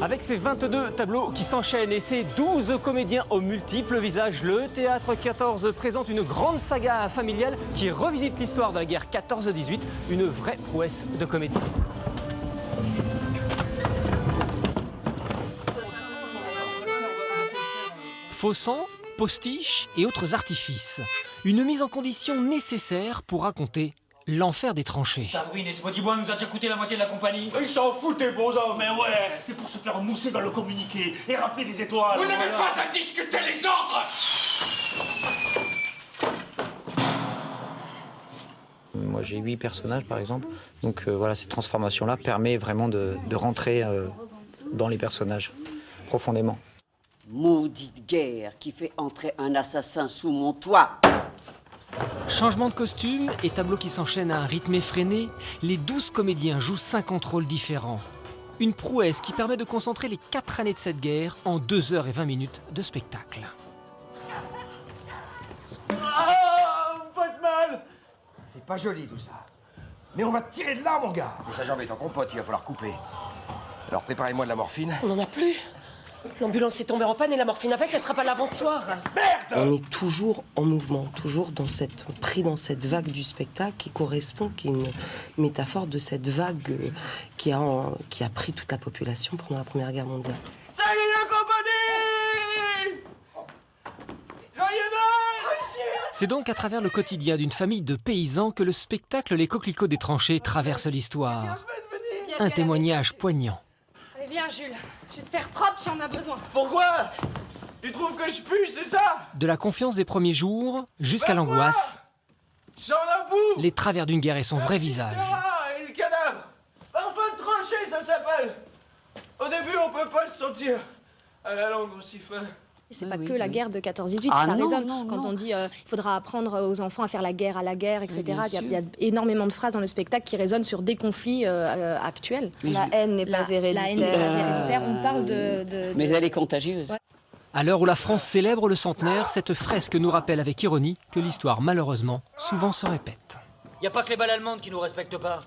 Avec ses 22 tableaux qui s'enchaînent et ses 12 comédiens aux multiples visages, le Théâtre 14 présente une grande saga familiale qui revisite l'histoire de la guerre 14-18, une vraie prouesse de comédie. Faux sang, postiches et autres artifices. Une mise en condition nécessaire pour raconter l'enfer des tranchées. Ta ruine et ce bodyboy nous a déjà coûté la moitié de la compagnie. Ils s'en foutent des beaux hommes. Mais ouais, c'est pour se faire mousser dans le communiqué et rappeler des étoiles. Vous n'avez pas à discuter les ordres. Moi j'ai 8 personnages par exemple, donc voilà, cette transformation-là permet vraiment de rentrer dans les personnages profondément. Maudite guerre qui fait entrer un assassin sous mon toit. Changement de costume et tableaux qui s'enchaînent à un rythme effréné, les 12 comédiens jouent 50 rôles différents. Une prouesse qui permet de concentrer les 4 années de cette guerre en 2 h et 20 minutes de spectacle. Ah, vous faites mal. C'est pas joli tout ça. Mais on va te tirer de là, mon gars. Mais sa jambe est en compote, il va falloir couper. Alors préparez-moi de la morphine. On n'en a plus. L'ambulance est tombée en panne et la morphine avec, elle sera pas là avant ce soir. Merde! On est toujours en mouvement, toujours pris dans cette vague du spectacle qui correspond, qui est une métaphore de cette vague qui a pris toute la population pendant la Première Guerre mondiale. Salut la compagnie! Joyeux Noël! C'est donc à travers le quotidien d'une famille de paysans que le spectacle Les Coquelicots des tranchées traverse l'histoire. Un témoignage poignant. Allez, viens, Jules. Je vais te faire propre, j'en ai besoin. Pourquoi? Tu trouves que je pue, c'est ça? De la confiance des premiers jours jusqu'à l'angoisse, J'en ai bout! les travers d'une guerre et son vrai visage. Et le cadavre! Enfant de tranchée, ça s'appelle! Au début, on peut pas se sentir à la langue aussi fin. C'est pas que la guerre de 14-18, Ah ça non, résonne. non, Quand non. on dit il faudra apprendre aux enfants à faire la guerre, etc. bien Il y a énormément de phrases dans le spectacle qui résonnent sur des conflits actuels. La haine n'est pas La haine n'est pas héréditaire. On parle Mais elle est contagieuse. Ouais. À l'heure où la France célèbre le centenaire, cette fresque nous rappelle avec ironie que l'histoire, malheureusement, souvent se répète. Y a pas que les balles allemandes qui nous respectent pas.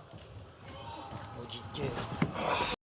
Maudite guerre.